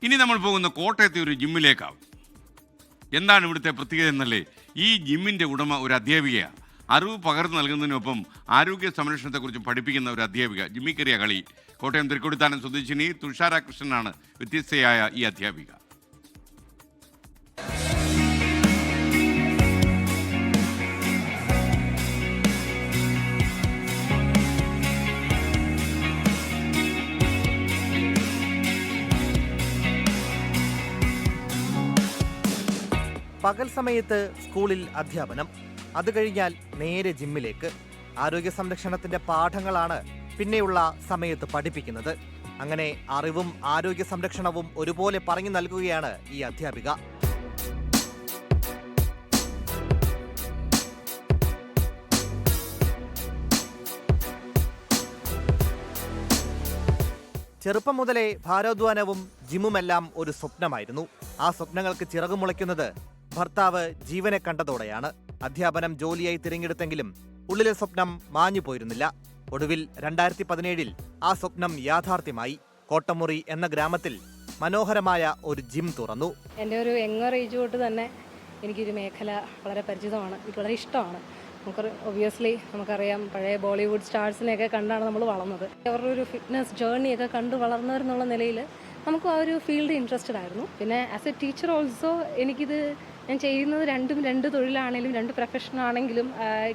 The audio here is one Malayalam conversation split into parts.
ഇനി നമ്മൾ പോകുന്ന കോട്ടയത്തെ ഒരു ജിമ്മിലേക്കാവും. എന്താണ് ഇവിടുത്തെ പ്രത്യേകത എന്നല്ലേ? ഈ ജിമ്മിൻ്റെ ഉടമ ഒരു അധ്യാപികയാണ്. അറിവ് പകർന്നു നൽകുന്നതിനൊപ്പം ആരോഗ്യ സംരക്ഷണത്തെക്കുറിച്ച് പഠിപ്പിക്കുന്ന ഒരു അധ്യാപിക. ജിമ്മിക്കറിയ കളി. കോട്ടയം തൃക്കൊടിത്താനം സ്വദേശിനി തുഷാര കൃഷ്ണനാണ് വ്യത്യസ്തയായ ഈ അധ്യാപിക. പകൽ സമയത്ത് സ്കൂളിൽ അധ്യാപനം, അത് കഴിഞ്ഞാൽ നേരെ ജിമ്മിലേക്ക്. ആരോഗ്യ സംരക്ഷണത്തിന്റെ പാഠങ്ങളാണ് പിന്നെയുള്ള സമയത്ത് പഠിപ്പിക്കുന്നത്. അങ്ങനെ അറിവും ആരോഗ്യ സംരക്ഷണവും ഒരുപോലെ പറഞ്ഞു നൽകുകയാണ് ഈ അധ്യാപിക. ചെറുപ്പം മുതലേ ഭാരോദ്വാനവും ജിമ്മുമെല്ലാം ഒരു സ്വപ്നമായിരുന്നു. ആ സ്വപ്നങ്ങൾക്ക് ചിറകുമുളയ്ക്കുന്നത് ഭർത്താവ് ജീവനെ കണ്ടതോടെയാണ്. അധ്യാപനം ജോലിയായി തിരഞ്ഞെടുത്തെങ്കിലും ഉള്ളിലെ സ്വപ്നം മാഞ്ഞു പോയിരുന്നില്ല. ഒടുവിൽ 2017 ആ സ്വപ്നം യാഥാർത്ഥ്യമായി. കോട്ടമുറി എന്ന ഗ്രാമത്തിൽ മനോഹരമായ ഒരു ജിം തുറന്നു. എൻ്റെ ഒരു യങ്ങർ ഏജ് തൊട്ട് തന്നെ എനിക്കൊരു മേഖല വളരെ പരിചിതമാണ്, എനിക്ക് വളരെ ഇഷ്ടമാണ്. ഒബ്വിയസ്ലി നമുക്കറിയാം, പഴയ ബോളിവുഡ് സ്റ്റാർസിനെയൊക്കെ കണ്ടാണ് നമ്മൾ വളർന്നത്. അവരുടെ ഒരു ഫിറ്റ്നസ് ജേർണിയൊക്കെ കണ്ട് വളർന്നവരെന്നുള്ള നിലയിൽ നമുക്ക് ആ ഒരു ഫീൽഡ് ഇൻട്രസ്റ്റഡ് ആയിരുന്നു. പിന്നെ ആസ് എ ടീച്ചർ ഓൾസോ എനിക്കിത് ഞാൻ ചെയ്യുന്നത് രണ്ട് തൊഴിലാണെങ്കിലും 2 പ്രൊഫഷനാണെങ്കിലും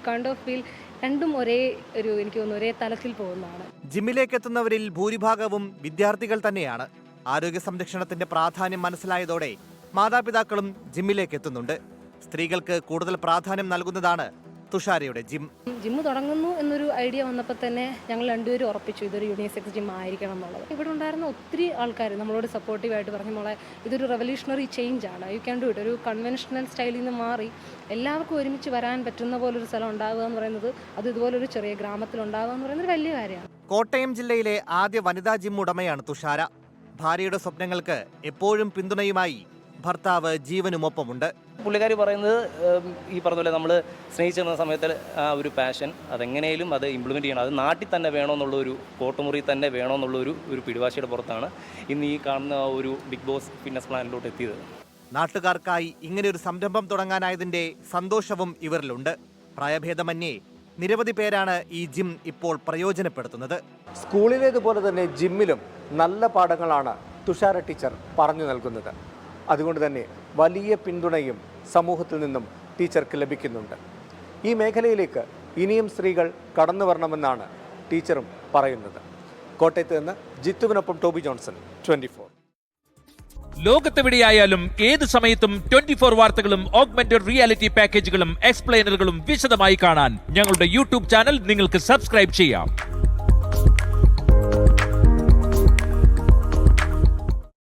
കൈൻഡ് ഓഫ് ഫീൽ രണ്ടും ഒരേ ഒരു, എനിക്ക് തോന്നുന്നു, ഒരേ തലത്തിൽ പോകുന്നതാണ്. ജിമ്മിലേക്ക് എത്തുന്നവരിൽ ഭൂരിഭാഗവും വിദ്യാർത്ഥികൾ തന്നെയാണ്. ആരോഗ്യ സംരക്ഷണത്തിന്റെ പ്രാധാന്യം മനസ്സിലായതോടെ മാതാപിതാക്കളും ജിമ്മിലേക്ക് എത്തുന്നുണ്ട്. സ്ത്രീകൾക്ക് കൂടുതൽ പ്രാധാന്യം നൽകുന്നതാണ് തുഷാരയുടെ ജിമ്മ് തുടങ്ങുന്നു എന്നൊരു ഐഡിയ വന്നപ്പോൾ തന്നെ ഞങ്ങൾ രണ്ടുപേരും ഉറപ്പിച്ചു ഇതൊരു യൂണിസെക്സ് ജിം ആയിരിക്കണം എന്നുള്ളത്. ഇവിടെ ഉണ്ടായിരുന്ന ഒത്തിരി ആൾക്കാർ നമ്മളോട് സപ്പോർട്ടീവായിട്ട് പറഞ്ഞു, മോളെ ഇതൊരു റെവല്യൂഷണറി ചേഞ്ച് ആണ്, യു ക്യാൻ ഡു ഇറ്റ്. ഒരു കൺവെൻഷണൽ സ്റ്റൈലിൽ നിന്ന് മാറി എല്ലാവർക്കും ഒരുമിച്ച് വരാൻ പറ്റുന്ന പോലൊരു സ്ഥലം ഉണ്ടാകുക എന്ന് പറയുന്നത്, അത് ഇതുപോലൊരു ചെറിയ ഗ്രാമത്തിൽ ഉണ്ടാകുക എന്ന് പറയുന്നത് വലിയ കാര്യമാണ്. കോട്ടയം ജില്ലയിലെ ആദ്യ വനിതാ ജിം ഉടമയാണ് തുഷാര. ഭാര്യയുടെ സ്വപ്നങ്ങൾക്ക് എപ്പോഴും പിന്തുണയുമായി ഭർത്താവ് ജീവനുമൊപ്പമുണ്ട്. പുള്ളിക്കാരി പറയുന്നത് ഈ പറഞ്ഞ പോലെ നമ്മൾ സ്നേഹിച്ചിരുന്ന സമയത്ത് ആ ഒരു പാഷൻ അതെങ്ങനെയും അത് ഇംപ്ലിമെൻറ്റ് ചെയ്യണം, അത് നാട്ടിൽ തന്നെ വേണമെന്നുള്ളൊരു, കോട്ടുമുറി തന്നെ വേണമെന്നുള്ളൊരു പിടിവാശിയുടെ പുറത്താണ് ഇന്ന് ഈ കാണുന്ന ഒരു ബിഗ് ബോസ് ഫിറ്റ്നസ് പ്ലാനിലോട്ട് എത്തിയത്. നാട്ടുകാർക്കായി ഇങ്ങനെയൊരു സംരംഭം തുടങ്ങാനായതിന്റെ സന്തോഷവും ഇവരിലുണ്ട്. പ്രായഭേദമന്യേ നിരവധി പേരാണ് ഈ ജിം ഇപ്പോൾ പ്രയോജനപ്പെടുത്തുന്നത്. സ്കൂളിലേതുപോലെ തന്നെ ജിമ്മിലും നല്ല പാഠങ്ങളാണ് തുഷാര ടീച്ചർ പറഞ്ഞു നൽകുന്നത്. അതുകൊണ്ട് തന്നെ വലിയ പിന്തുണയും സമൂഹത്തിൽ നിന്നും ടീച്ചർക്ക് ലഭിക്കുന്നുണ്ട്. ഈ മേഖലയിലേക്ക് ഇനിയും സ്ത്രീകൾ കടന്നു വരണമെന്നാണ് ടീച്ചറും പറയുന്നത്. കോട്ടയത്ത് നിന്ന് ജിത്തുവിനൊപ്പം ടോബി ജോൺസൺ, 24. ലോകത്തെവിടെയായാലും ഏത് സമയത്തും 24 വാർത്തകളും ഓഗ്മെന്റഡ് റിയാലിറ്റി പാക്കേജുകളും എക്സ്പ്ലെയിനറുകളും വിശദമായി കാണാൻ ഞങ്ങളുടെ യൂട്യൂബ് ചാനൽ നിങ്ങൾക്ക് സബ്സ്ക്രൈബ് ചെയ്യാം.